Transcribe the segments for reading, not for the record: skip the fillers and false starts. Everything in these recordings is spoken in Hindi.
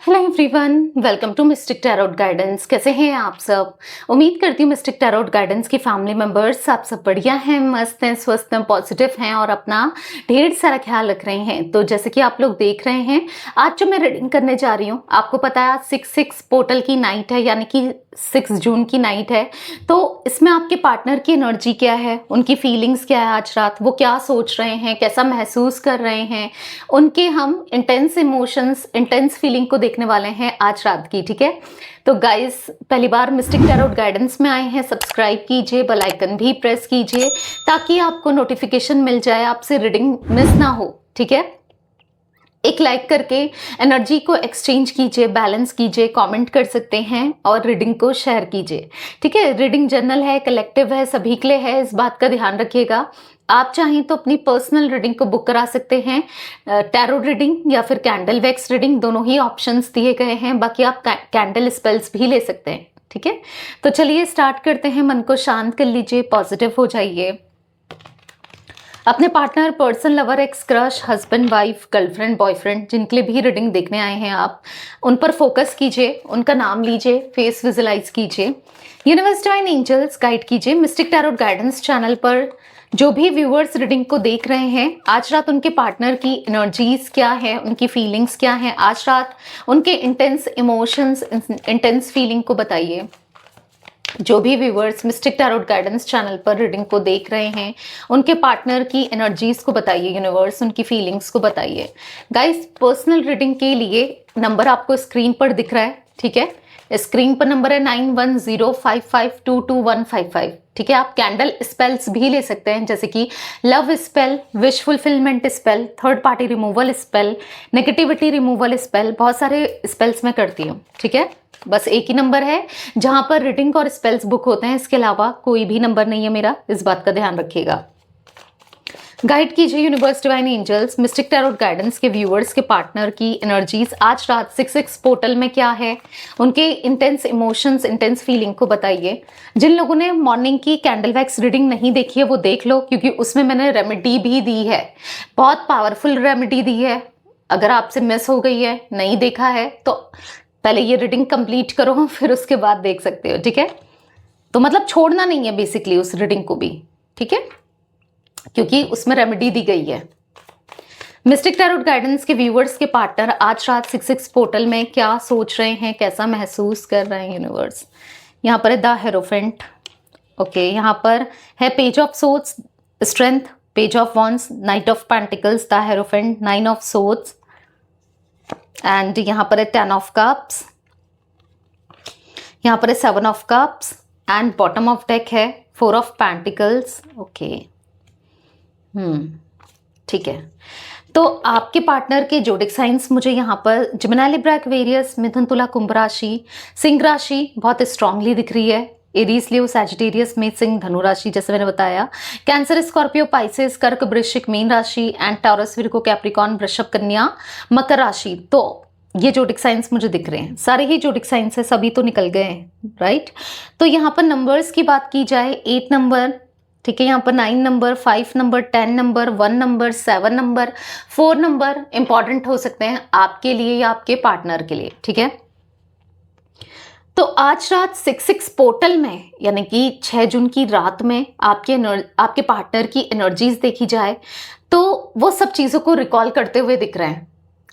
Hello everyone, welcome to Mystic Tarot Guidance. कैसे हैं आप सब? उम्मीद करती हूँ मिस्टिक टैरोट गाइडेंस की फैमिली मेंबर्स आप सब बढ़िया हैं, मस्त हैं, स्वस्थ हैं, पॉजिटिव हैं और अपना ढेर सारा ख्याल रख रहे हैं। तो जैसे कि आप लोग देख रहे हैं, आज जो मैं रीडिंग करने जा रही हूँ, आपको पता है आज 6/6 पोर्टल की नाइट है, यानी कि 6 जून की नाइट है। तो इसमें आपके पार्टनर की एनर्जी क्या है, उनकी फीलिंग्स क्या है आज रात, वो क्या सोच रहे हैं, कैसा महसूस कर रहे हैं, उनके हम इंटेंस इमोशंस, इंटेंस फीलिंग को देखने वाले हैं आज रात की। ठीक है, तो गाइस पहली बार मिस्टिक टैरोट गाइडेंस में आए हैं, सब्सक्राइब कीजिए, बेल आइकन भी प्रेस कीजिए ताकि आपको नोटिफिकेशन मिल जाए, आपसे रीडिंग मिस ना हो। ठीक है, एक लाइक करके एनर्जी को एक्सचेंज कीजिए, बैलेंस कीजिए, कमेंट कर सकते हैं और रीडिंग को शेयर कीजिए। ठीक है, रीडिंग जनरल है, कलेक्टिव है, सभी के लिए है, इस बात का ध्यान रखिएगा। आप चाहें तो अपनी पर्सनल रीडिंग को बुक करा सकते हैं, टैरो रीडिंग या फिर कैंडल वैक्स रीडिंग, दोनों ही ऑप्शंस दिए गए हैं। बाकी आप कैंडल स्पेल्स भी ले सकते हैं। ठीक है, तो चलिए स्टार्ट करते हैं। मन को शांत कर लीजिए, पॉजिटिव हो जाइए। अपने partner, person, lover, x, crush, husband, wife, girlfriend, boyfriend, जिनके लिए भी रीडिंग देखने आए हैं आप, उन पर फोकस कीजिए, उनका नाम लीजिए, फेस विजुलाइज कीजिए। यूनिवर्स, डिवाइन एंजल्स गाइड कीजिए। मिस्टिक टैरोट गाइडेंस चैनल पर जो भी व्यूअर्स रीडिंग को देख रहे हैं, आज रात उनके पार्टनर की एनर्जीज क्या है, उनकी फीलिंग्स क्या है, आज रात उनके इंटेंस इमोशंस, इंटेंस फीलिंग को बताइए। जो भी viewers mistake Tarot guidance channel पर रीडिंग को देख रहे हैं, उनके पार्टनर की एनर्जीज को बताइए, यूनिवर्स उनकी फीलिंग्स को बताइए। गाइस, पर्सनल रीडिंग के लिए नंबर आपको स्क्रीन पर दिख रहा है। ठीक है, स्क्रीन पर नंबर है 9105522155। ठीक है, आप कैंडल स्पेल्स भी ले सकते हैं, जैसे कि love spell, wish fulfilment spell, third party removal spell, negativity removal spell, बहुत सारे स्पेल्स मैं करती हूँ। ठीक है, बस एक ही नंबर है जहां पर रीडिंग और स्पेल्स बुक होते हैं, इसके अलावा कोई भी नंबर नहीं है मेरा, इस बात का ध्यान रखिएगा। गाइड कीजिए universe, divine angels, Mystic Tarot Guidance के व्यूअर्स के पार्टनर की एनर्जीज आज रात 6/6 पोर्टल में क्या है, उनके इंटेंस इमोशंस, इंटेंस फीलिंग को बताइए। जिन लोगों ने मॉर्निंग की कैंडल वैक्स रीडिंग नहीं देखी है वो देख लो, क्योंकि उसमें मैंने रेमेडी भी दी है, बहुत पावरफुल रेमेडी दी है। अगर आपसे मिस हो गई है, नहीं देखा है, तो पहले ये रीडिंग कंप्लीट करो, फिर उसके बाद देख सकते हो। ठीक है, तो मतलब छोड़ना नहीं है बेसिकली उस रीडिंग को भी। ठीक है, क्योंकि उसमें रेमेडी दी गई है। मिस्टिक टैरोट गाइडेंस के व्यूअर्स के पार्टनर आज रात 6/6 पोर्टल में क्या सोच रहे हैं, कैसा महसूस कर रहे हैं यूनिवर्स। यहाँ पर है द हेरोफेंट। ओके, यहाँ पर है page of swords, strength, page of wands, night of pentacles, the hierophant, 9 of swords, and यहाँ पर है 10 ऑफ कप्स, यहाँ पर है 7 of cups, and bottom of deck है 4 ऑफ पेंटिकल्स। ओके, ठीक है, तो आपके पार्टनर के जोडिक साइंस मुझे यहाँ पर जेमिनी, लिब्रा, एक्वेरियस, मिथुन, तुला, कुंभ राशि, सिंह राशि बहुत स्ट्रांगली दिख रही है। एरीज, लियो, सैजिटेरियस, मेष, सिंह, धनु राशि जैसे मैंने बताया, कैंसर, स्कॉर्पियो, पाइसेस, कर्क, वृश्चिक, मीन राशि, एंड टॉरस, विर्गो, कैप्रिकॉर्न, वृषभ, कन्या, मकर राशि। तो ये जोडिक साइंस मुझे दिख रहे हैं, सारे ही जोडिक साइंस है, सभी तो निकल गए हैं, राइट। तो यहाँ पर नंबर्स की बात की जाए, 8 नंबर, ठीक है, यहाँ पर 9 number, 5 number, 10 number, 1 number, 7 number, 4 number important हो सकते हैं आपके लिए या आपके पार्टनर के लिए। ठीक है, तो आज रात 6/6 पोर्टल में, यानी कि 6 जून की रात में आपके पार्टनर की एनर्जीज देखी जाए तो वो सब चीजों को रिकॉल करते हुए दिख रहे हैं।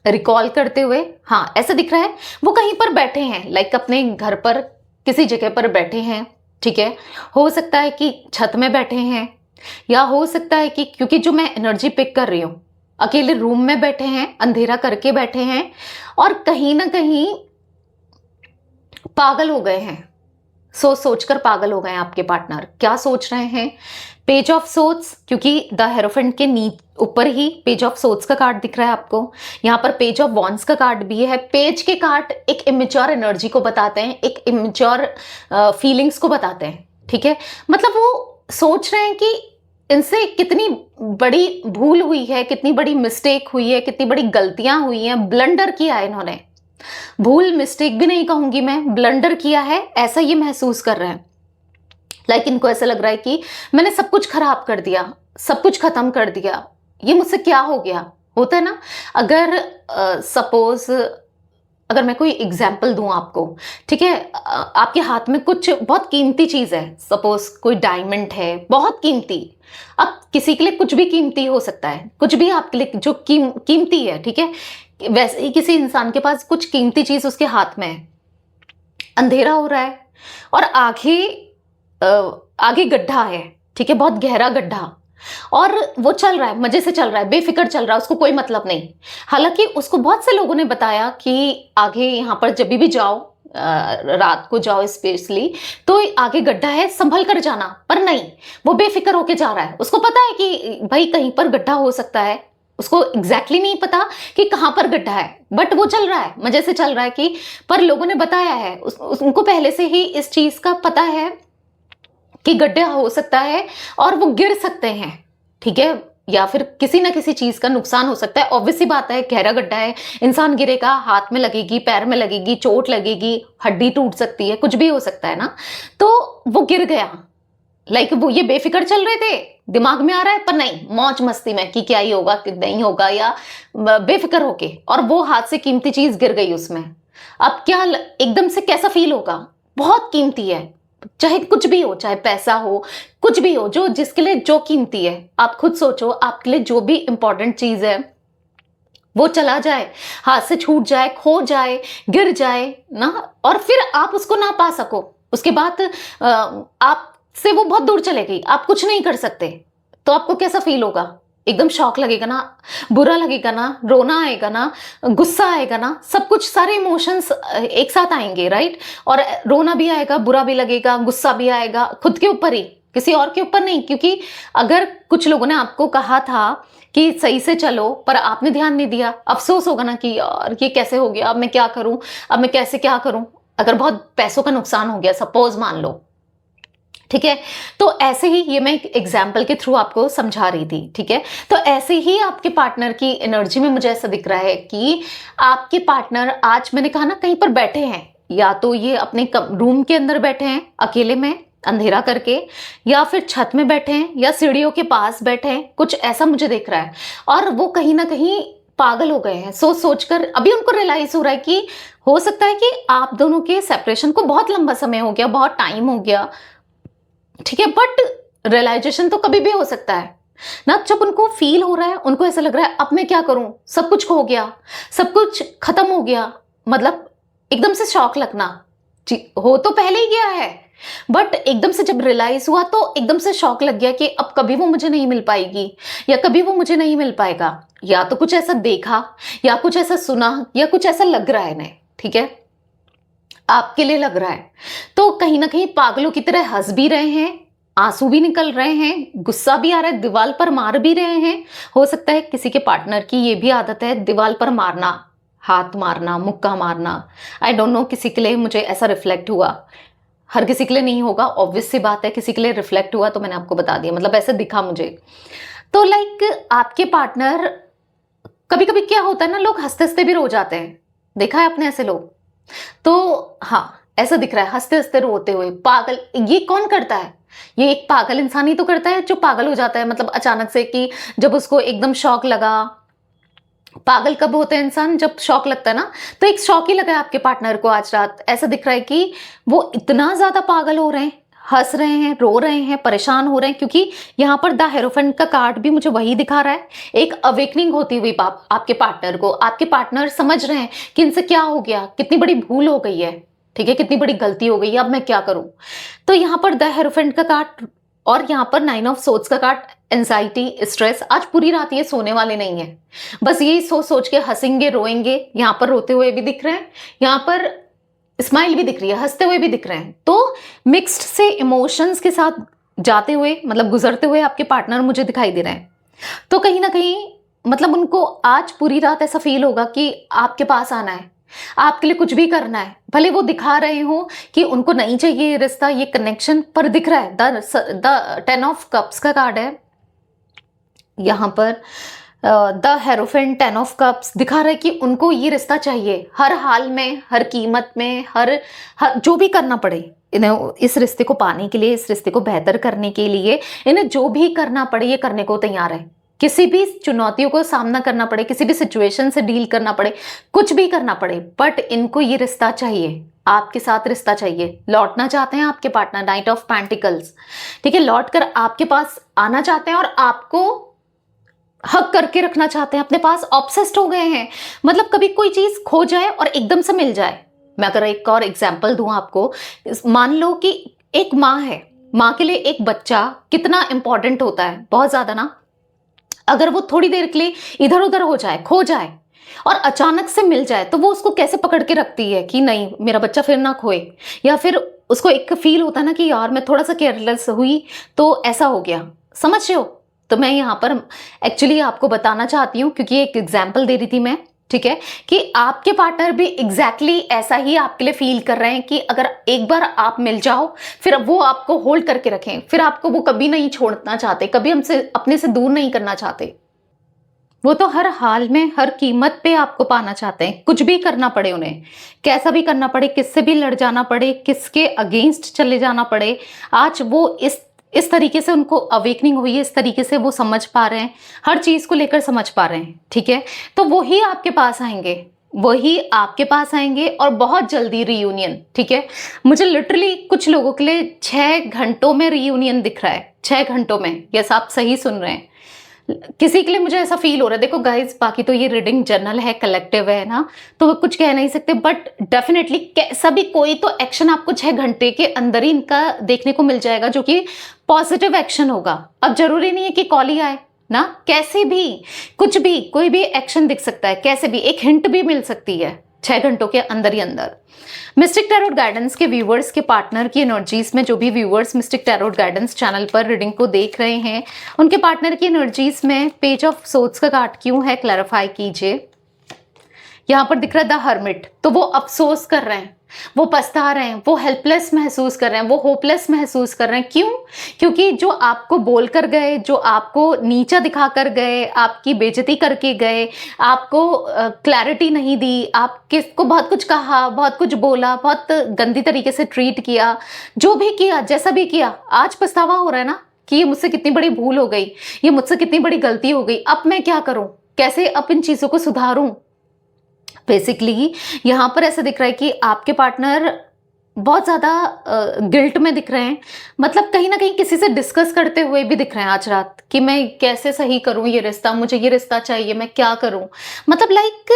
रिकॉल करते हुए, हाँ, ऐसा दिख रहा है वो कहीं पर बैठे हैं, लाइक अपने घर पर किसी जगह पर बैठे हैं। ठीक है, हो सकता है कि छत में बैठे हैं, या हो सकता है कि, क्योंकि जो मैं एनर्जी पिक कर रही हूँ, अकेले रूम में बैठे हैं, अंधेरा करके बैठे हैं और कहीं ना कहीं पागल हो गए हैं, सोचकर पागल हो गए हैं। आपके पार्टनर क्या सोच रहे हैं, पेज ऑफ सोर्ड्स, क्योंकि द हेरोफेंट के ऊपर ही पेज ऑफ सोर्ड्स का कार्ड दिख रहा है आपको, यहाँ पर पेज ऑफ वॉन्ड्स का कार्ड भी है। पेज के कार्ड एक इमेच्योर एनर्जी को बताते हैं, एक इमेच्योर फीलिंग्स को बताते हैं। ठीक है, मतलब वो सोच रहे हैं कि इनसे कितनी बड़ी भूल हुई है, कितनी बड़ी मिस्टेक हुई है, कितनी बड़ी गलतियां हुई हैं, ब्लंडर किया है इन्होंने। भूल, मिस्टेक भी नहीं कहूंगी मैं, ब्लंडर किया है, ऐसा ये महसूस कर रहे हैं। लाइक इनको ऐसा लग रहा है कि मैंने सब कुछ खराब कर दिया, सब कुछ खत्म कर दिया, ये मुझसे क्या हो गया। होता है ना, अगर सपोज अगर मैं कोई एग्जाम्पल दूं आपको, ठीक है, आपके हाथ में कुछ बहुत कीमती चीज है, सपोज कोई डायमंड है बहुत कीमती। अब किसी के लिए कुछ भी कीमती हो सकता है, कुछ भी आपके लिए जो कीमती है, ठीक है, वैसे ही किसी इंसान के पास कुछ कीमती चीज उसके हाथ में है, अंधेरा हो रहा है और आगे गड्ढा है, ठीक है, बहुत गहरा गड्ढा, और वो चल रहा है, मजे से चल रहा है, बेफिक्र चल रहा है, उसको कोई मतलब नहीं। हालांकि उसको बहुत से लोगों ने बताया कि आगे यहाँ पर जब भी जाओ, रात को जाओ स्पेशली, तो आगे गड्ढा है, संभल कर जाना, पर नहीं, वो बेफिक्र होके जा रहा है। उसको पता है कि भाई कहीं पर गड्ढा हो सकता है, उसको एग्जैक्टली नहीं पता कि कहाँ पर गड्ढा है, बट वो चल रहा है, मजे से चल रहा है कि, पर लोगों ने बताया है, उनको पहले से ही इस चीज का पता है कि गड्ढा हो सकता है और वो गिर सकते हैं, ठीक है, या फिर किसी ना किसी चीज का नुकसान हो सकता है। ऑब्वियस सी बात है, गहरा गड्ढा है, इंसान गिरेगा, हाथ में लगेगी, पैर में लगेगी, चोट लगेगी, हड्डी टूट सकती है, कुछ भी हो सकता है ना। तो वो गिर गया, लाइक वो ये बेफिक्र चल रहे थे, दिमाग में आ रहा है, पर नहीं, मौज मस्ती में कि क्या ही होगा कि नहीं होगा, या बेफिक्र होके, और वो हाथ से कीमती चीज गिर गई उसमें। अब क्या एकदम से कैसा फील होगा, बहुत कीमती है, चाहे कुछ भी हो, चाहे पैसा हो, कुछ भी हो, जो जिसके लिए जो कीमती है, आप खुद सोचो, आपके लिए जो भी इंपॉर्टेंट चीज है वो चला जाए, हाथ से छूट जाए, खो जाए, गिर जाए ना, और फिर आप उसको ना पा सको, उसके बाद आपसे वो बहुत दूर चले गई, आप कुछ नहीं कर सकते, तो आपको कैसा फील होगा, एकदम शॉक लगेगा ना, बुरा लगेगा ना, रोना आएगा ना, गुस्सा आएगा ना, सब कुछ, सारे इमोशंस एक साथ आएंगे, राइट। और रोना भी आएगा, बुरा भी लगेगा, गुस्सा भी आएगा, खुद के ऊपर ही, किसी और के ऊपर नहीं। क्योंकि अगर कुछ लोगों ने आपको कहा था कि सही से चलो, पर आपने ध्यान नहीं दिया, अफसोस होगा ना कि यार ये कैसे हो गया, अब मैं क्या करूं, अब मैं कैसे क्या करूं, अगर बहुत पैसों का नुकसान हो गया सपोज मान लो, ठीक है। तो ऐसे ही, ये मैं एक एग्जाम्पल के थ्रू आपको समझा रही थी, ठीक है। तो ऐसे ही आपके पार्टनर की एनर्जी में मुझे ऐसा दिख रहा है कि आपके पार्टनर आज, मैंने कहा ना, कहीं पर बैठे हैं, या तो ये अपने रूम के अंदर बैठे हैं अकेले में अंधेरा करके, या फिर छत में बैठे हैं, या सीढ़ियों के पास बैठे हैं, कुछ ऐसा मुझे दिख रहा है। और वो कहीं ना कहीं पागल हो गए हैं, सोच सोच कर। अभी उनको रियलाइज हो रहा है कि हो सकता है कि आप दोनों के सेपरेशन को बहुत लंबा समय हो गया, बहुत टाइम हो गया, ठीक है, बट रियलाइजेशन तो कभी भी हो सकता है ना। जब उनको फील हो रहा है, उनको ऐसा लग रहा है अब मैं क्या करूं, सब कुछ खो गया, सब कुछ खत्म हो गया, मतलब एकदम से शॉक लगना, हो तो पहले ही गया है, बट एकदम से जब रियलाइज हुआ तो एकदम से शॉक लग गया कि अब कभी वो मुझे नहीं मिल पाएगी, या कभी वो मुझे नहीं मिल पाएगा, या तो कुछ ऐसा देखा, या कुछ ऐसा सुना, या कुछ ऐसा लग रहा है इन्हें, ठीक है, आपके लिए लग रहा है। तो कहीं ना कहीं पागलों की तरह हंस भी रहे हैं, आंसू भी निकल रहे हैं, गुस्सा भी आ रहा है, दीवार पर मार भी रहे हैं। हो सकता है किसी के पार्टनर की ये भी आदत है, दीवार पर मारना, हाथ मारना, मुक्का मारना। आई डोंट नो, किसी के लिए मुझे ऐसा रिफ्लेक्ट हुआ, हर किसी के लिए नहीं होगा, ऑब्वियस सी बात है, किसी के लिए रिफ्लेक्ट हुआ तो मैंने आपको बता दिया, मतलब ऐसे दिखा मुझे। तो लाइक आपके पार्टनर, कभी कभी क्या होता है ना, लोग हंसते हंसते भी रो जाते हैं, देखा है आपने ऐसे लोग। तो हाँ, ऐसा दिख रहा है, हंसते हंसते रोते हुए, पागल। ये कौन करता है, ये एक पागल इंसान ही तो करता है, जो पागल हो जाता है, मतलब अचानक से, कि जब उसको एकदम शॉक लगा। पागल कब होता है इंसान, जब शॉक लगता है ना, तो एक शॉक ही लगा है आपके पार्टनर को आज रात। ऐसा दिख रहा है कि वो इतना ज्यादा पागल हो रहे हैं, हंस रहे हैं, रो रहे हैं, परेशान हो रहे हैं, क्योंकि यहाँ पर द हेरोफेंट का कार्ड भी मुझे वही दिखा रहा है, एक अवेकनिंग होती हुई आपके पार्टनर को। आपके पार्टनर समझ रहे हैं कि इनसे क्या हो गया, कितनी बड़ी भूल हो गई है, ठीक है, कितनी बड़ी गलती हो गई है, अब मैं क्या करूं। तो यहाँ पर द हेरोफेंट का कार्ड, और यहाँ पर 9 ऑफ सोर्ड्स का कार्ड, एंजाइटी, स्ट्रेस। आज पूरी रात ये सोने वाले नहीं है, बस यही सोच सोच के हंसेंगे, रोएंगे। यहाँ पर रोते हुए भी दिख रहे हैं, यहाँ पर स्माइल भी दिख रही है, हंसते हुए भी दिख रहे हैं। तो मिक्स्ड से इमोशंस के साथ जाते हुए, मतलब गुजरते हुए आपके पार्टनर मुझे दिखाई दे रहे हैं। तो कहीं ना कहीं मतलब उनको आज पूरी रात ऐसा फील होगा कि आपके पास आना है, आपके लिए कुछ भी करना है। भले वो दिखा रहे हो कि उनको नहीं चाहिए ये रिश्ता, ये कनेक्शन, पर दिख रहा है। द 10 ऑफ कप्स का कार्ड है यहाँ पर, द हेरोफेंट 10 ऑफ कप्स दिखा रहा है कि उनको ये रिश्ता चाहिए, हर हाल में, हर कीमत में, हर जो भी करना पड़े इन्हें इस रिश्ते को पाने के लिए, इस रिश्ते को बेहतर करने के लिए, इन्हें जो भी करना पड़े ये करने को तैयार है। किसी भी चुनौतियों को सामना करना पड़े, किसी भी सिचुएशन से डील करना पड़े, कुछ भी करना पड़े, बट इनको ये रिश्ता चाहिए, आपके साथ रिश्ता चाहिए। लौटना चाहते हैं आपके पार्टनर, नाइट ऑफ पेंटिकल्स, ठीक है, लौट कर आपके पास आना चाहते हैं और आपको हक करके रखना चाहते हैं, अपने पास ऑब्सेस्ड हो गए हैं। मतलब कभी कोई चीज खो जाए और एकदम से मिल जाए। मैं अगर एक और एग्जाम्पल दूं आपको, मान लो कि एक माँ है, माँ के लिए एक बच्चा कितना इंपॉर्टेंट होता है, बहुत ज्यादा ना। अगर वो थोड़ी देर के लिए इधर उधर हो जाए, खो जाए और अचानक से मिल जाए, तो वो उसको कैसे पकड़ के रखती है कि नहीं मेरा बच्चा फिर ना खोए। या फिर उसको एक फील होता है ना कि यार मैं थोड़ा सा केयरलेस हुई तो ऐसा हो गया, समझ रहे हो। तो मैं यहाँ पर एक्चुअली आपको बताना चाहती हूँ, क्योंकि एक एग्जाम्पल दे रही थी मैं, ठीक है, कि आपके पार्टनर भी एग्जैक्टली ऐसा ही आपके लिए फील कर रहे हैं कि अगर एक बार आप मिल जाओ, फिर वो आपको होल्ड करके रखें, फिर आपको वो कभी नहीं छोड़ना चाहते, कभी हमसे अपने से दूर नहीं करना चाहते। वो तो हर हाल में, हर कीमत पे आपको पाना चाहते हैं, कुछ भी करना पड़े उन्हें, कैसा भी करना पड़े, किससे भी लड़ जाना पड़े, किसके अगेंस्ट चले जाना पड़े। आज वो इस तरीके से उनको अवेकनिंग हुई है, इस तरीके से वो समझ पा रहे हैं, हर चीज को लेकर समझ पा रहे हैं, ठीक है। तो वही आपके पास आएंगे, वही आपके पास आएंगे और बहुत जल्दी रीयूनियन, ठीक है। मुझे लिटरली कुछ लोगों के लिए 6 घंटों में रीयूनियन दिख रहा है, 6 घंटों में। यस, आप सही सुन रहे हैं, किसी के लिए मुझे ऐसा फील हो रहा है। देखो गाइस, बाकी तो ये रीडिंग जनरल है, कलेक्टिव है ना, तो कुछ कह नहीं सकते, बट डेफिनेटली कैसा भी कोई तो एक्शन आपको 6 घंटे के अंदर ही इनका देखने को मिल जाएगा, जो कि पॉजिटिव एक्शन होगा। अब जरूरी नहीं है कि कॉल ही आए ना, कैसे भी, कुछ भी, कोई भी एक्शन दिख सकता है, कैसे भी एक हिंट भी मिल सकती है 6 घंटों के अंदर ही अंदर। मिस्टिक टैरोट गाइडेंस के व्यूअर्स के पार्टनर की एनर्जीज में, जो भी viewers mistake Tarot guidance channel पर रीडिंग को देख रहे हैं, उनके पार्टनर की एनर्जीज में पेज ऑफ सोर्ड्स का कार्ड क्यों है, क्लैरिफाई कीजिए। यहाँ पर दिख रहा है द हर्मिट, तो वो अफसोस कर रहे हैं, वो पछता रहे हैं, वो हेल्पलेस महसूस कर रहे हैं, वो होपलेस महसूस कर रहे हैं। क्यों? क्योंकि जो आपको बोल कर गए, जो आपको नीचा दिखा कर गए, आपकी बेइज्जती करके गए, आपको क्लैरिटी नहीं दी, आप किसको बहुत कुछ कहा, बहुत कुछ बोला, बहुत गंदी तरीके से ट्रीट किया, जो भी किया, जैसा भी किया, आज पछतावा हो रहा है ना कि ये मुझसे कितनी बड़ी भूल हो गई, ये मुझसे कितनी बड़ी गलती हो गई, अब मैं क्या करूं, कैसे अब इन चीजों को सुधारूं। बेसिकली यहाँ पर ऐसा दिख रहा है कि आपके पार्टनर बहुत ज़्यादा गिल्ट में दिख रहे हैं, मतलब कहीं ना कहीं किसी से डिस्कस करते हुए भी दिख रहे हैं आज रात कि मैं कैसे सही करूं ये रिश्ता, मुझे ये रिश्ता चाहिए, मैं क्या करूं। मतलब लाइक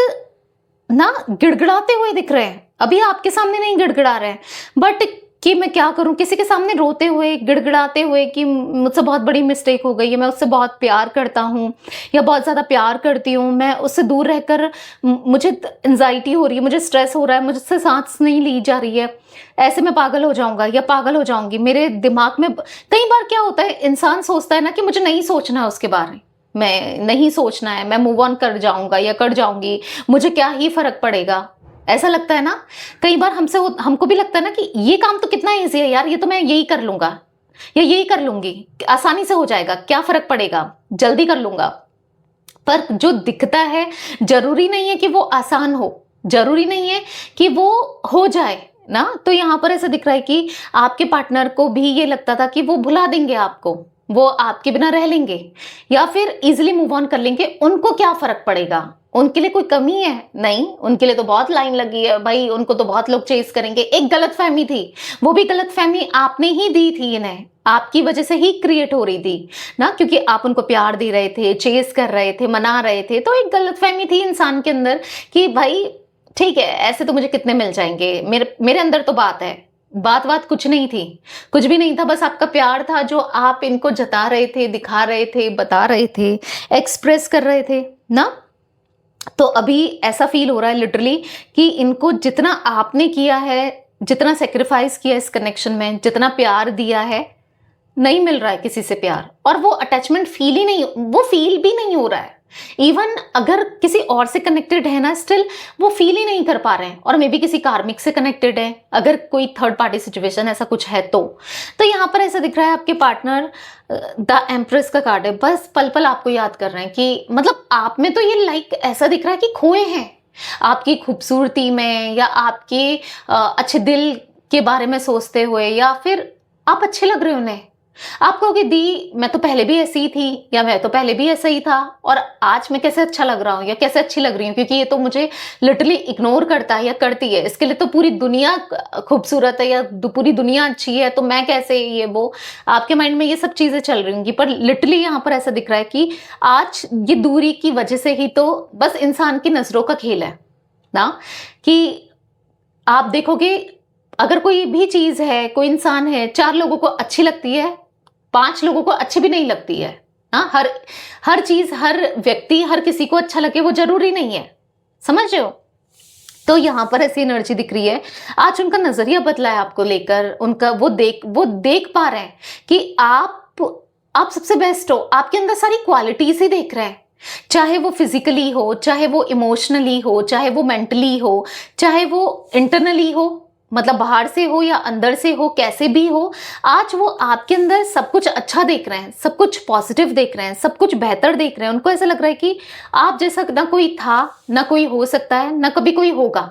ना गिड़गिड़ाते हुए दिख रहे हैं, अभी आपके सामने नहीं गिड़गिड़ा रहे हैं, बट कि मैं क्या करूं, किसी के सामने रोते हुए, गिड़गिड़ाते हुए कि मुझसे बहुत बड़ी मिस्टेक हो गई है, मैं उससे बहुत प्यार करता हूं या बहुत ज़्यादा प्यार करती हूं, मैं उससे दूर रहकर मुझे एंजाइटी हो रही है, मुझे स्ट्रेस हो रहा है, मुझसे सांस नहीं ली जा रही है, ऐसे मैं पागल हो जाऊंगा या पागल हो जाऊंगी। मेरे दिमाग में कई बार क्या होता है, इंसान सोचता है ना कि मुझे नहीं सोचना है उसके बारे में, नहीं सोचना है, मैं मूव ऑन कर जाऊंगा या कर जाऊंगी, मुझे क्या ही फर्क पड़ेगा, ऐसा लगता है ना। कई बार हमको भी लगता है ना कि ये काम तो कितना ईजी है यार, ये तो मैं यही कर लूंगा या यही कर लूंगी, आसानी से हो जाएगा, क्या फर्क पड़ेगा, जल्दी कर लूंगा। पर जो दिखता है जरूरी नहीं है कि वो आसान हो, जरूरी नहीं है कि वो हो जाए ना। तो यहाँ पर ऐसा दिख रहा है कि आपके पार्टनर को भी ये लगता था कि वो भुला देंगे आपको, वो आपके बिना रह लेंगे या फिर इजिली मूव ऑन कर लेंगे, उनको क्या फर्क पड़ेगा, उनके लिए कोई कमी है नहीं, उनके लिए तो बहुत लाइन लगी है भाई, उनको तो बहुत लोग चेस करेंगे। एक गलतफहमी थी, वो भी गलतफहमी आपने ही दी थी, इन्हें आपकी वजह से ही क्रिएट हो रही थी ना, क्योंकि आप उनको प्यार दे रहे थे, चेस कर रहे थे, मना रहे थे, तो एक गलतफहमी थी इंसान के अंदर कि भाई ठीक है, ऐसे तो मुझे कितने मिल जाएंगे, मेरे अंदर तो बात है, बात कुछ नहीं थी, कुछ भी नहीं था, बस आपका प्यार था जो आप इनको जता रहे थे, दिखा रहे थे, बता रहे थे, एक्सप्रेस कर रहे थे ना। तो अभी ऐसा फील हो रहा है लिटरली कि इनको जितना आपने किया है, जितना सेक्रीफाइस किया इस कनेक्शन में, जितना प्यार दिया है, नहीं मिल रहा है किसी से प्यार, और वो अटैचमेंट फील ही नहीं, वो फील भी नहीं हो रहा है। इवन अगर किसी और से कनेक्टेड है ना, स्टिल वो फील ही नहीं कर पा रहे हैं, और मे बी किसी कार्मिक से कनेक्टेड है, अगर कोई थर्ड पार्टी सिचुएशन ऐसा कुछ है तो यहाँ पर ऐसा दिख रहा है आपके पार्टनर द एम्प्रेस का कार्ड है, बस पल पल आपको याद कर रहे हैं कि मतलब आप में तो ये लाइक ऐसा दिख रहा है कि खोए हैं आपकी खूबसूरती में, या आपके अच्छे दिल के बारे में सोचते हुए, या फिर आप अच्छे लग रहे हो उन्हें, आप कहोगे दी मैं तो पहले भी ऐसी ही थी या मैं तो पहले भी ऐसा ही था और आज मैं कैसे अच्छा लग रहा हूँ या कैसे अच्छी लग रही हूँ, क्योंकि ये तो मुझे लिटरली इग्नोर करता है या करती है, इसके लिए तो पूरी दुनिया खूबसूरत है या पूरी दुनिया अच्छी है, तो मैं कैसे ये वो आपके माइंड में ये सब चीजें चल रही होंगी। पर लिटरली यहाँ पर ऐसा दिख रहा है कि आज ये दूरी की वजह से ही तो बस इंसान की नजरों का खेल है ना, कि आप देखोगे अगर कोई भी चीज है, कोई इंसान है, 4 लोगों को अच्छी लगती है, 5 लोगों को अच्छी भी नहीं लगती है। हाँ, हर हर चीज, हर व्यक्ति, हर किसी को अच्छा लगे वो जरूरी नहीं है, समझ रहे हो। तो यहाँ पर ऐसी एनर्जी दिख रही है, आज उनका नजरिया बदला है आपको लेकर, उनका वो देख पा रहे हैं कि आप सबसे बेस्ट हो, आपके अंदर सारी क्वालिटीज ही देख रहे हैं, चाहे वो फिजिकली हो, चाहे वो इमोशनली हो, चाहे वो मेंटली हो, चाहे वो इंटरनली हो, मतलब बाहर से हो या अंदर से हो, कैसे भी हो, आज वो आपके अंदर सब कुछ अच्छा देख रहे हैं, सब कुछ पॉजिटिव देख रहे हैं, सब कुछ बेहतर देख रहे हैं। उनको ऐसा लग रहा है कि आप जैसा ना कोई था, ना कोई हो सकता है, ना कभी कोई होगा।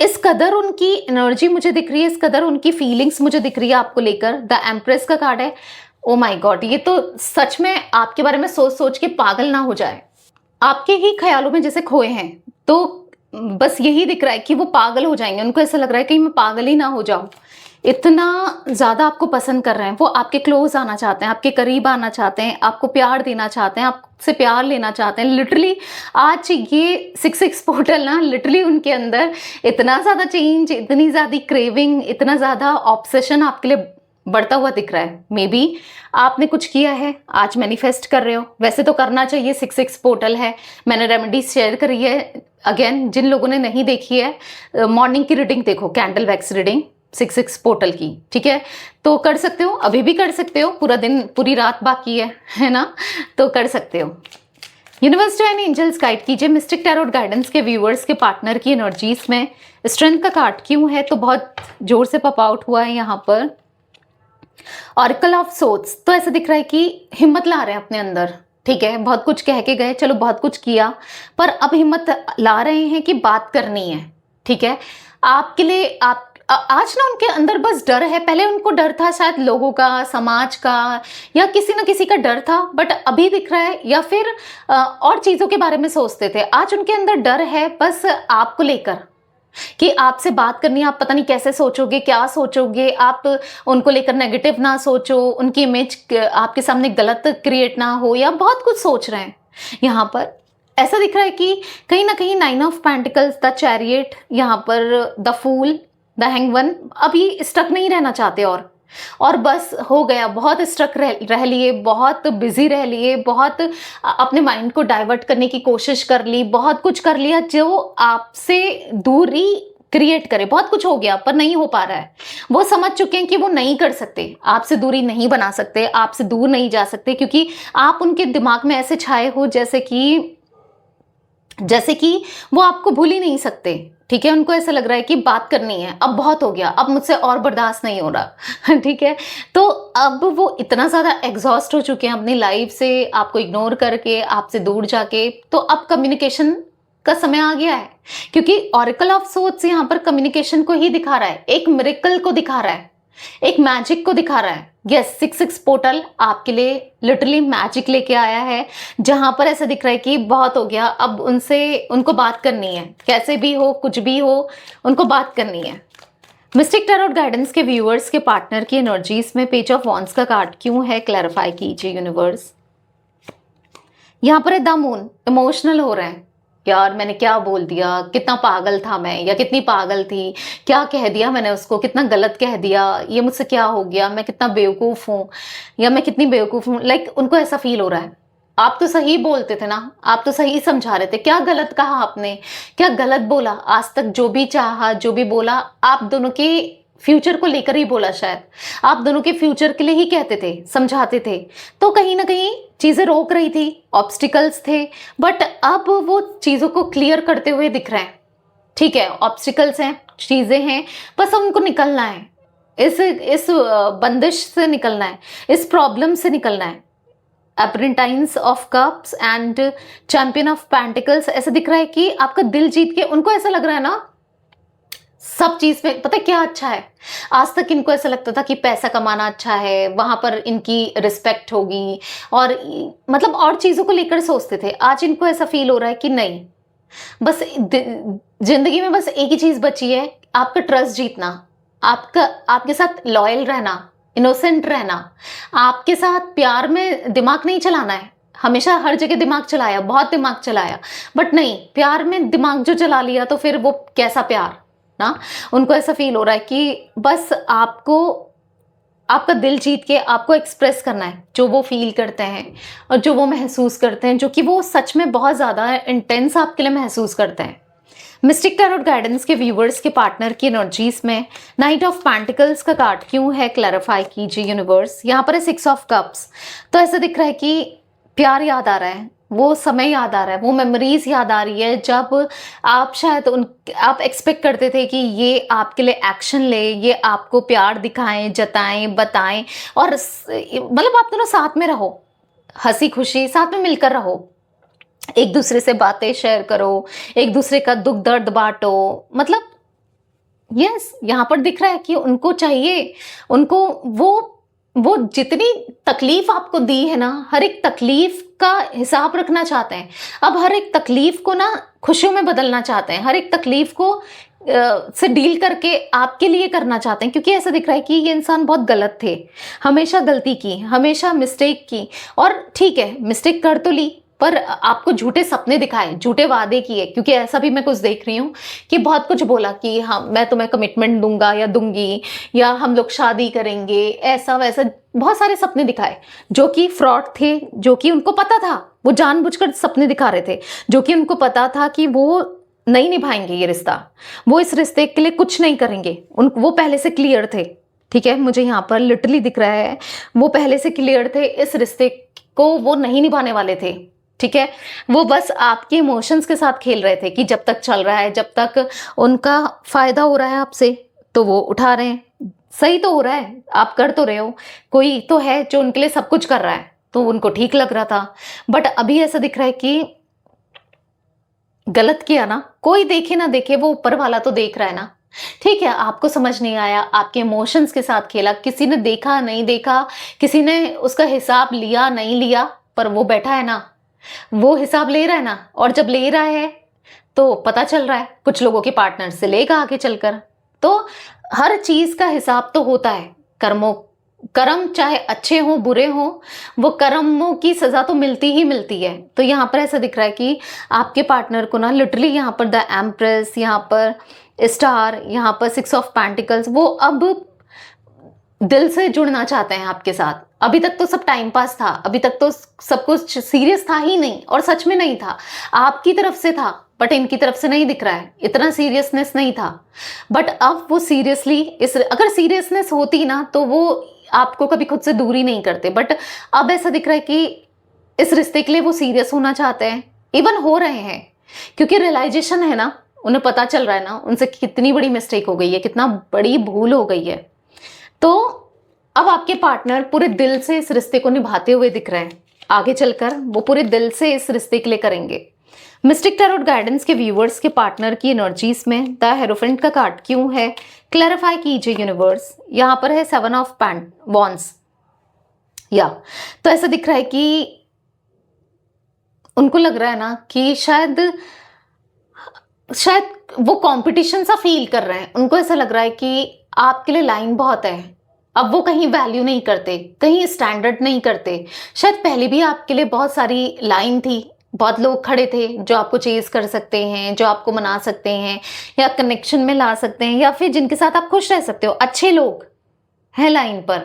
इस कदर उनकी एनर्जी मुझे दिख रही है, इस कदर उनकी फीलिंग्स मुझे दिख रही है आपको लेकर। द एम्प्रेस का कार्ड है। ओ माय गॉड, ये तो सच में आपके बारे में सोच सोच के पागल ना हो जाए, आपके ही ख्यालों में जैसे खोए हैं। तो बस यही दिख रहा है कि वो पागल हो जाएंगे, उनको ऐसा लग रहा है कि मैं पागल ही ना हो जाऊं, इतना ज्यादा आपको पसंद कर रहे हैं। वो आपके क्लोज आना चाहते हैं, आपके करीब आना चाहते हैं, आपको प्यार देना चाहते हैं, आपसे प्यार लेना चाहते हैं। लिटरली आज ये 6 पोर्टल ना, लिटरली उनके अंदर इतना ज्यादा चेंज, इतनी ज्यादा क्रेविंग, इतना ज्यादा ऑब्सेशन आपके लिए बढ़ता हुआ दिख रहा है। मे बी आपने कुछ किया है, आज मैनिफेस्ट कर रहे हो, वैसे तो करना चाहिए, 6 पोर्टल है, मैंने रेमेडीज शेयर करी है। अगेन जिन लोगों ने नहीं देखी है, मॉर्निंग की रीडिंग देखो, कैंडल वैक्स रीडिंग 6 पोर्टल की, ठीक है। तो कर सकते हो, अभी भी कर सकते हो, पूरा दिन पूरी रात बाकी है ना, तो कर सकते हो। यूनिवर्स डिवाइन एंजल्स गाइड कीजिए मिस्टिक टैरोट गाइडेंस के व्यूअर्स के पार्टनर की एनर्जीज में स्ट्रेंथ का कार्ड क्यों है, तो बहुत जोर से पॉप आउट हुआ है यहाँ पर। ऑरेकल ऑफ सोर्ड्स, तो ऐसा दिख रहा है कि हिम्मत ला रहे हैं अपने अंदर, ठीक है। बहुत कुछ कह के गए, चलो बहुत कुछ किया, पर अब हिम्मत ला रहे हैं कि बात करनी है, ठीक है। आपके लिए आज ना उनके अंदर बस डर है। पहले उनको डर था शायद लोगों का, समाज का, या किसी ना किसी का डर था, बट अभी दिख रहा है, या फिर और चीजों के बारे में सोचते थे। आज उनके अंदर डर है बस आपको लेकर, कि आपसे बात करनी है, आप पता नहीं कैसे सोचोगे, क्या सोचोगे, आप उनको लेकर नेगेटिव ना सोचो, उनकी इमेज आपके सामने गलत क्रिएट ना हो, या बहुत कुछ सोच रहे हैं। यहाँ पर ऐसा दिख रहा है कि कहीं ना कहीं 9 ऑफ पेंटिकल्स, द चैरियट, यहाँ पर द फूल, द हैंगवन, अभी स्टक नहीं रहना चाहते और बस हो गया, बहुत स्ट्रक रह लिए, बहुत बिजी रह लिए, बहुत अपने माइंड को डाइवर्ट करने की कोशिश कर ली, बहुत कुछ कर लिया जो आपसे दूरी क्रिएट करे। बहुत कुछ हो गया पर नहीं हो पा रहा है। वो समझ चुके हैं कि वो नहीं कर सकते, आपसे दूरी नहीं बना सकते, आपसे दूर नहीं जा सकते, क्योंकि आप उनके दिमाग में ऐसे छाए हो जैसे कि वो आपको भूल ही नहीं सकते, ठीक है। उनको ऐसा लग रहा है कि बात करनी है, अब बहुत हो गया, अब मुझसे और बर्दाश्त नहीं हो रहा, ठीक है। तो अब वो इतना ज़्यादा एग्जॉस्ट हो चुके हैं अपनी लाइफ से, आपको इग्नोर करके, आपसे दूर जाके। तो अब कम्युनिकेशन का समय आ गया है, क्योंकि ऑरेकल ऑफ सोर्ड्स यहाँ पर कम्युनिकेशन को ही दिखा रहा है, एक मिरेकल को दिखा रहा है, एक मैजिक को दिखा रहा है। यस, 6 पोर्टल आपके लिए लिटरली मैजिक लेके आया है, जहां पर ऐसा दिख रहा है कि बहुत हो गया, अब उनको बात करनी है, कैसे भी हो, कुछ भी हो, उनको बात करनी है। मिस्टिक टैरोट गाइडेंस के व्यूअर्स के पार्टनर की एनर्जीज में पेज ऑफ वॉन्ड्स का कार्ड क्यों है, क्लैरिफाई कीजिए यूनिवर्स। यहाँ पर है द मून, इमोशनल हो रहे हैं, यार मैंने क्या बोल दिया, कितना पागल था मैं, या कितनी पागल थी, क्या कह दिया मैंने उसको, कितना गलत कह दिया, ये मुझसे क्या हो गया, मैं कितना बेवकूफ हूँ, या मैं कितनी बेवकूफ हूँ। उनको ऐसा फील हो रहा है, आप तो सही बोलते थे ना, आप तो सही समझा रहे थे, क्या गलत कहा आपने, क्या गलत बोला, आज तक जो भी चाहा, जो भी बोला, आप दोनों के फ्यूचर को लेकर ही बोला, शायद आप दोनों के फ्यूचर के लिए ही कहते थे, समझाते थे। तो कहीं ना कहीं चीजें रोक रही थी, ऑब्स्टिकल्स थे, बट अब वो चीजों को क्लियर करते हुए दिख रहे हैं, ठीक है। ऑब्स्टिकल्स हैं, चीजें हैं, बस उनको निकलना है, इस बंदिश से निकलना है, इस प्रॉब्लम से निकलना है। Apprentice of cups and champion of pentacles, ऐसा दिख रहा है कि आपका दिल जीत के, उनको ऐसा लग रहा है ना, सब चीज में पता है क्या अच्छा है। आज तक इनको ऐसा लगता था कि पैसा कमाना अच्छा है, वहां पर इनकी रिस्पेक्ट होगी और मतलब और चीजों को लेकर सोचते थे। आज इनको ऐसा फील हो रहा है कि नहीं, बस जिंदगी में बस एक ही चीज बची है, आपका ट्रस्ट जीतना, आपका आपके साथ लॉयल रहना, इनोसेंट रहना, आपके साथ प्यार में दिमाग नहीं चलाना है। हमेशा हर जगह दिमाग चलाया, बहुत दिमाग चलाया, बट नहीं, प्यार में दिमाग जो चला लिया तो फिर वो कैसा प्यार ना। उनको ऐसा फील हो रहा है कि बस आपको आपका दिल जीत के आपको एक्सप्रेस करना है जो वो फील करते हैं और जो वो महसूस करते हैं, जो कि वो सच में बहुत ज़्यादा इंटेंस आपके लिए महसूस करते हैं। मिस्टिक टैरोट गाइडेंस के व्यूवर्स के पार्टनर की एनर्जीज में नाइट ऑफ पेंटिकल्स का कार्ड क्यों है, क्लैरिफाई कीजिए यूनिवर्स। यहाँ पर है 6 ऑफ कप्स। तो ऐसा दिख रहा है कि प्यार याद आ रहा है, वो समय याद आ रहा है, वो मेमोरीज याद आ रही है जब आप शायद आप एक्सपेक्ट करते थे कि ये आपके लिए एक्शन ले, ये आपको प्यार दिखाएं, जताएं, बताएं और मतलब आप दोनों साथ में रहो, हंसी खुशी साथ में मिलकर रहो, एक दूसरे से बातें शेयर करो, एक दूसरे का दुख दर्द बांटो। मतलब यस, यहाँ पर दिख रहा है कि उनको चाहिए, उनको वो जितनी तकलीफ आपको दी है ना, हर एक तकलीफ का हिसाब रखना चाहते हैं। अब हर एक तकलीफ को ना खुशियों में बदलना चाहते हैं, हर एक तकलीफ को से डील करके आपके लिए करना चाहते हैं, क्योंकि ऐसा दिख रहा है कि ये इंसान बहुत गलत थे, हमेशा गलती की, हमेशा मिस्टेक की। और ठीक है, मिस्टेक कर तो ली, पर आपको झूठे सपने दिखाए, झूठे वादे किए, क्योंकि ऐसा भी मैं कुछ देख रही हूँ कि बहुत कुछ बोला कि हाँ मैं तुम्हें कमिटमेंट दूंगा या दूंगी, या हम लोग शादी करेंगे, ऐसा वैसा, बहुत सारे सपने दिखाए जो कि फ्रॉड थे, जो कि उनको पता था, वो जानबूझकर सपने दिखा रहे थे, जो कि उनको पता था कि वो नहीं निभाएंगे ये रिश्ता, वो इस रिश्ते के लिए कुछ नहीं करेंगे, वो पहले से क्लियर थे। ठीक है, मुझे यहाँ पर लिटरली दिख रहा है वो पहले से क्लियर थे, इस रिश्ते को वो नहीं निभाने वाले थे। ठीक है, वो बस आपके इमोशंस के साथ खेल रहे थे कि जब तक चल रहा है, जब तक उनका फायदा हो रहा है आपसे तो वो उठा रहे हैं, सही तो हो रहा है, आप कर तो रहे हो, कोई तो है जो उनके लिए सब कुछ कर रहा है, तो उनको ठीक लग रहा था। बट अभी ऐसा दिख रहा है कि गलत किया ना, कोई देखे ना देखे, वो ऊपर वाला तो देख रहा है ना। ठीक है, आपको समझ नहीं आया, आपके इमोशंस के साथ खेला, किसी ने देखा नहीं देखा, किसी ने उसका हिसाब लिया नहीं लिया, पर वो बैठा है ना, वो हिसाब ले रहा है ना। और जब ले रहा है तो पता चल रहा है कुछ लोगों के पार्टनर से लेगा आगे चलकर। तो हर चीज का हिसाब तो होता है, कर्म चाहे अच्छे हो बुरे हो, वो कर्मों की सजा तो मिलती ही मिलती है। तो यहाँ पर ऐसा दिख रहा है कि आपके पार्टनर को ना लिटरली यहाँ पर द एम्प्रेस, यहाँ पर स्टार, यहाँ पर 6 ऑफ पेंटिकल्स, वो अब दिल से जुड़ना चाहते हैं आपके साथ। अभी तक तो सब टाइम पास था, अभी तक तो सब कुछ सीरियस था ही नहीं, और सच में नहीं था, आपकी तरफ से था बट इनकी तरफ से नहीं दिख रहा है, इतना सीरियसनेस नहीं था। बट अब वो सीरियसली, अगर सीरियसनेस होती ना तो वो आपको कभी खुद से दूरी नहीं करते। बट अब ऐसा दिख रहा है कि इस रिश्ते के लिए वो सीरियस होना चाहते हैं, इवन हो रहे हैं, क्योंकि रियलाइजेशन है ना, उन्हें पता चल रहा है ना उनसे कितनी बड़ी मिस्टेक हो गई है, कितना बड़ी भूल हो गई है। तो अब आपके पार्टनर पूरे दिल से इस रिश्ते को निभाते हुए दिख रहे हैं, आगे चलकर वो पूरे दिल से इस रिश्ते के लिए करेंगे। मिस्टिक टैरोट गाइडेंस के व्यूवर्स के पार्टनर की एनर्जीज में द हेरोफेंट का कार्ड क्यों है, क्लैरिफाई कीजिए यूनिवर्स। यहाँ पर है 7 ऑफ वॉन्ड्स। या तो ऐसा दिख रहा है कि उनको लग रहा है ना कि शायद वो कंपटीशन सा फील कर रहे हैं, उनको ऐसा लग रहा है कि आपके लिए लाइन बहुत है, अब वो कहीं वैल्यू नहीं करते, कहीं स्टैंडर्ड नहीं करते। शायद पहले भी आपके लिए बहुत सारी लाइन थी, बहुत लोग खड़े थे जो आपको चेज कर सकते हैं, जो आपको मना सकते हैं या कनेक्शन में ला सकते हैं, या फिर जिनके साथ आप खुश रह सकते हो, अच्छे लोग हैं लाइन पर।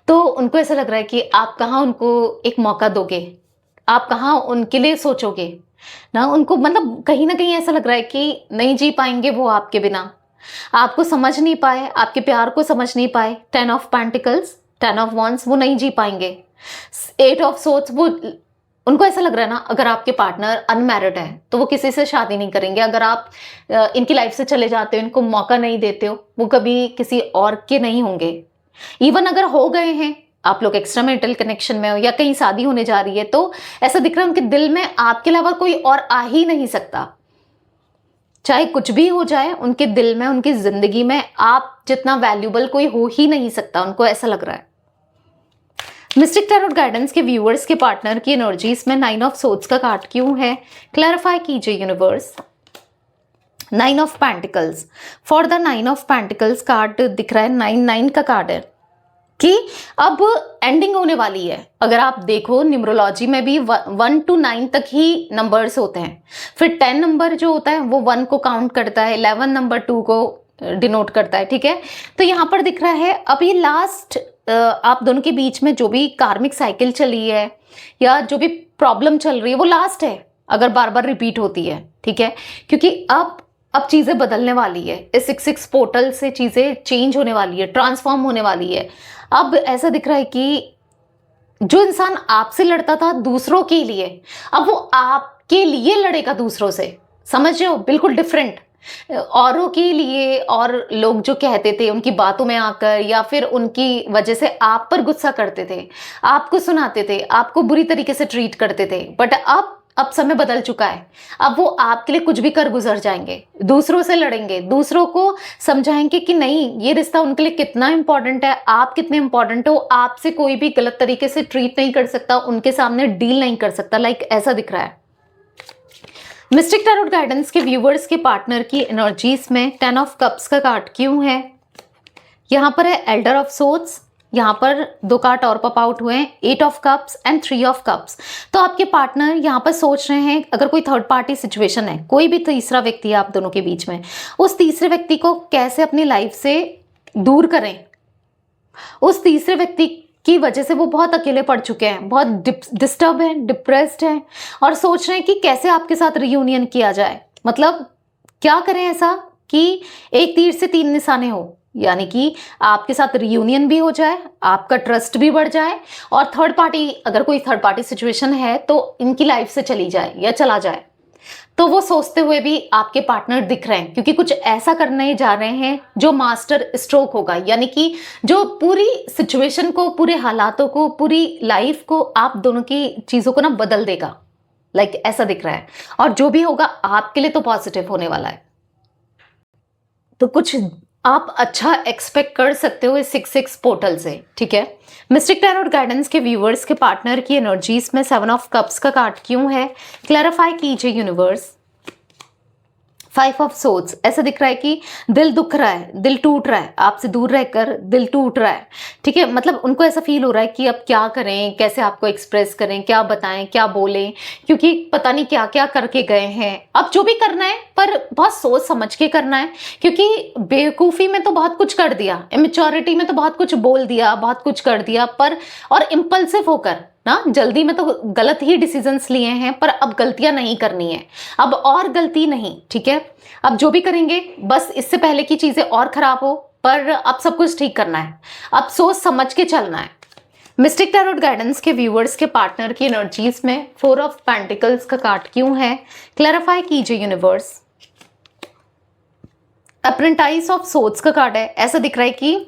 तो उनको ऐसा लग रहा है कि आप कहाँ उनको एक मौका दोगे, आप कहाँ उनके लिए सोचोगे ना। उनको मतलब कहीं ना कहीं ऐसा लग रहा है कि नहीं जी पाएंगे वो आपके बिना, आपको समझ नहीं पाए, आपके प्यार को समझ नहीं पाए। 10 ऑफ पेंटिकल्स, 10 ऑफ वॉन्ड्स, वो नहीं जी पाएंगे। 8 ऑफ सोर्ड्स, वो उनको ऐसा लग रहा है ना, अगर आपके पार्टनर अनमैरिड है तो वो किसी से शादी नहीं करेंगे। अगर आप इनकी लाइफ से चले जाते हो, इनको मौका नहीं देते हो, वो कभी किसी और के नहीं होंगे। इवन अगर हो गए हैं, आप लोग एक्स्ट्रा मैरिटल कनेक्शन में हो या कहीं शादी होने जा रही है, तो ऐसा दिख रहा है उनके दिल में आपके अलावा कोई और आ ही नहीं सकता। चाहे कुछ भी हो जाए उनके दिल में, उनकी जिंदगी में आप जितना वैल्यूबल कोई हो ही नहीं सकता, उनको ऐसा लग रहा है। मिस्टिक टैरोट गाइडेंस के व्यूअर्स के पार्टनर की एनर्जीज में 9 ऑफ सोर्ड्स का कार्ड क्यों है, क्लैरिफाई कीजिए universe. 9 of pentacles, for the 9 of pentacles card दिख रहा है, 9 का कार्ड है कि अब एंडिंग होने वाली है। अगर आप देखो न्यूमरोलॉजी में भी 1 to 9 तक ही नंबर्स होते हैं, फिर 10 नंबर जो होता है वो 1 को काउंट करता है, 11 नंबर 2 को डिनोट करता है, ठीक है। तो यहाँ पर दिख रहा है अब ये लास्ट, आप दोनों के बीच में जो भी कार्मिक साइकिल चली है या जो भी प्रॉब्लम चल रही है वो लास्ट है, अगर बार बार रिपीट होती है, ठीक है। क्योंकि अब चीज़ें बदलने वाली है, इस 6 पोर्टल से चीज़ें चेंज होने वाली है, ट्रांसफॉर्म होने वाली है। अब ऐसा दिख रहा है कि जो इंसान आपसे लड़ता था दूसरों के लिए, अब वो आपके लिए लड़ेगा दूसरों से, समझ रहे हो, बिल्कुल डिफरेंट। औरों के लिए और लोग जो कहते थे उनकी बातों में आकर या फिर उनकी वजह से आप पर गुस्सा करते थे, आपको सुनाते थे, आपको बुरी तरीके से ट्रीट करते थे, बट अब समय बदल चुका है। अब वो आपके लिए कुछ भी कर गुजर जाएंगे, दूसरों से लड़ेंगे, दूसरों को समझाएंगे कि नहीं ये रिश्ता उनके लिए कितना इंपॉर्टेंट है, आप कितने इंपॉर्टेंट हो, आपसे कोई भी गलत तरीके से ट्रीट नहीं कर सकता, उनके सामने डील नहीं कर सकता, लाइक ऐसा दिख रहा है। मिस्टिक टैरोट गाइडेंस के व्यूवर्स के पार्टनर की एनर्जीज में 10 ऑफ कप्स का कार्ड क्यों है, यहाँ पर है एल्डर ऑफ सोर्ड्स, यहाँ पर 2 कार्ड और पॉप आउट हुए हैं, 8 of cups and 3 of cups. तो आपके पार्टनर यहाँ पर सोच रहे हैं, अगर कोई थर्ड पार्टी सिचुएशन है, कोई भी तीसरा व्यक्ति है आप दोनों के बीच में, उस तीसरे व्यक्ति को कैसे अपनी लाइफ से दूर करें। उस तीसरे व्यक्ति की वजह से वो बहुत अकेले पड़ चुके हैं, बहुत डिस्टर्ब हैं, डिप्रेस्ड हैं और सोच रहे हैं कि कैसे आपके साथ रियूनियन किया जाए। मतलब क्या करें ऐसा कि एक तीर से 3 निशाने हो, यानी कि आपके साथ रियूनियन भी हो जाए, आपका ट्रस्ट भी बढ़ जाए और थर्ड पार्टी, अगर कोई थर्ड पार्टी सिचुएशन है तो इनकी लाइफ से चली जाए या चला जाए। तो वो सोचते हुए भी आपके पार्टनर दिख रहे हैं, क्योंकि कुछ ऐसा करने जा रहे हैं जो मास्टर स्ट्रोक होगा, यानी कि जो पूरी सिचुएशन को, पूरे हालातों को, पूरी लाइफ को, आप दोनों की चीज़ों को ना बदल देगा, लाइक ऐसा दिख रहा है। और जो भी होगा आपके लिए तो पॉजिटिव होने वाला है। तो कुछ आप अच्छा एक्सपेक्ट कर सकते हो इस 6 पोर्टल से, ठीक है। मिस्टिक टैरोट गाइडेंस के व्यूवर्स के पार्टनर की एनर्जीज में 7 ऑफ कप्स का कार्ड क्यों है, क्लैरिफाई कीजिए यूनिवर्स। 5 ऑफ सोर्ड्स, ऐसा दिख रहा है कि दिल दुख रहा है, दिल टूट रहा है, आपसे दूर रहकर दिल टूट रहा है, ठीक है। मतलब उनको ऐसा फील हो रहा है कि अब क्या करें, कैसे आपको एक्सप्रेस करें, क्या बताएं, क्या बोलें, क्योंकि पता नहीं क्या क्या करके गए हैं। अब जो भी करना है पर बहुत सोच समझ के करना है, क्योंकि बेवकूफ़ी में तो बहुत कुछ कर दिया, इमेच्योरिटी में तो बहुत कुछ बोल दिया, बहुत कुछ कर दिया, पर और इम्पल्सिव होकर ना जल्दी में तो गलत ही डिसीजंस लिए हैं। पर अब गलतियां नहीं करनी है, अब और गलती नहीं, ठीक है। अब जो भी करेंगे बस इससे पहले की चीजें और खराब हो, पर अब सब कुछ ठीक करना है, अब सोच समझ के चलना है। मिस्टिक टैरोट गाइडेंस के व्यूअर्स के पार्टनर की एनर्जीज में 4 ऑफ पेंटिकल्स का कार्ड क्यों है, क्लैरिफाई कीजिए यूनिवर्स। अप्रेंटाइज ऑफ सोर्ड्स का कार्ड है, ऐसा दिख रहा है कि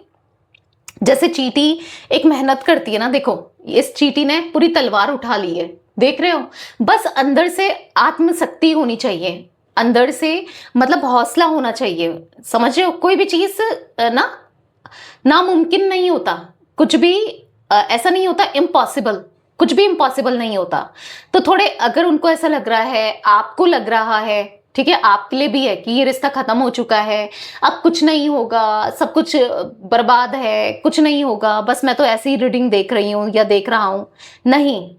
जैसे चींटी एक मेहनत करती है ना, देखो इस चींटी ने पूरी तलवार उठा ली है, देख रहे हो। बस अंदर से आत्मशक्ति होनी चाहिए, अंदर से मतलब हौसला होना चाहिए, समझ रहे हो। कोई भी चीज ना नामुमकिन नहीं होता, कुछ भी ऐसा नहीं होता इम्पॉसिबल, कुछ भी इम्पॉसिबल नहीं होता। तो थोड़े अगर उनको ऐसा लग रहा है, आपको लग रहा है, ठीक है, आपके लिए भी है कि ये रिश्ता खत्म हो चुका है, अब कुछ नहीं होगा, सब कुछ बर्बाद है, कुछ नहीं होगा, बस मैं तो ऐसे ही रीडिंग देख रही हूँ या देख रहा हूँ, नहीं।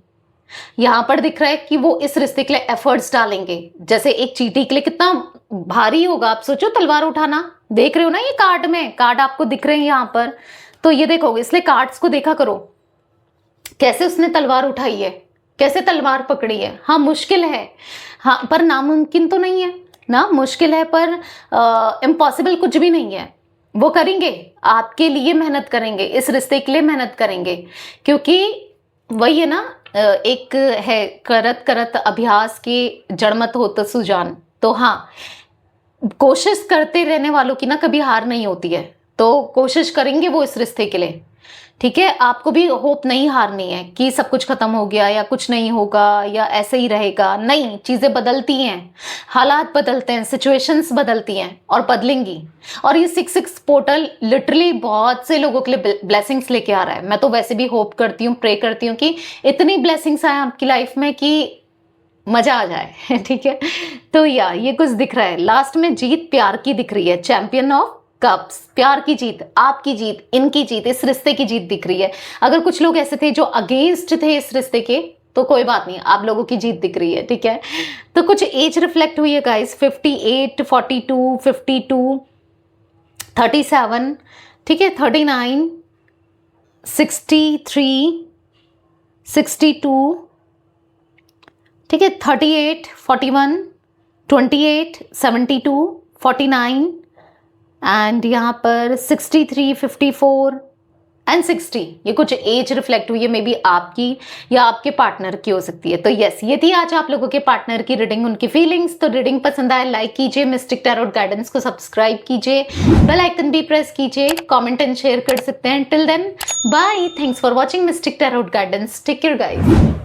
यहाँ पर दिख रहा है कि वो इस रिश्ते के लिए एफर्ट्स डालेंगे। जैसे एक चींटी के लिए कितना भारी होगा, आप सोचो तलवार उठाना, देख रहे हो ना, ये कार्ड में कार्ड आपको दिख रहे हैं यहाँ पर, तो ये देखोगे, इसलिए कार्ड्स को देखा करो कैसे उसने तलवार उठाई है, कैसे तलवार पकड़ी है। हाँ मुश्किल है, हाँ पर नामुमकिन तो नहीं है ना, मुश्किल है पर इम्पॉसिबल कुछ भी नहीं है। वो करेंगे, आपके लिए मेहनत करेंगे, इस रिश्ते के लिए मेहनत करेंगे, क्योंकि वही है ना, एक है करत करत अभ्यास की जड़मत होत सुजान। तो हाँ, कोशिश करते रहने वालों की ना कभी हार नहीं होती है, तो कोशिश करेंगे वो इस रिश्ते के लिए, ठीक है, आपको भी होप नहीं हारनी है कि सब कुछ खत्म हो गया या कुछ नहीं होगा या ऐसे ही रहेगा। नहीं, चीजें बदलती हैं, हालात बदलते हैं, सिचुएशंस बदलती हैं और बदलेंगी। और ये 6-6 पोर्टल लिटरली बहुत से लोगों के लिए ब्लेसिंग्स लेके आ रहा है। मैं तो वैसे भी होप करती हूँ, प्रे करती हूँ कि इतनी ब्लेसिंग्स आए आपकी लाइफ में कि मजा आ जाए। ठीक है, तो ये कुछ दिख रहा है। लास्ट में जीत प्यार की दिख रही है, चैंपियन ऑफ कप्स, प्यार की जीत, आपकी जीत, इनकी जीत, इस रिश्ते की जीत दिख रही है। अगर कुछ लोग ऐसे थे जो अगेंस्ट थे इस रिश्ते के, तो कोई बात नहीं, आप लोगों की जीत दिख रही है। ठीक है, तो कुछ एज रिफ्लेक्ट हुई है गाइस, 58, 42, 52, 37, ठीक है, 39, 63, 62, ठीक है, 38, 41, 28, 72, 49 एंड यहाँ पर 63, 54 एंड 60। ये कुछ एज रिफ्लेक्ट हुई है, मे बी आपकी या आपके पार्टनर की हो सकती है। तो यस, ये थी आज आप लोगों के पार्टनर की रीडिंग, उनकी फीलिंग्स। तो रीडिंग पसंद आए लाइक कीजिए, मिस्टिक टैरोट गाइडेंस को सब्सक्राइब कीजिए, बेल आइकन भी प्रेस कीजिए, कमेंट एंड शेयर कर सकते हैं। Till then bye, thanks for watching Mystic Tarot Guidance, take care guys.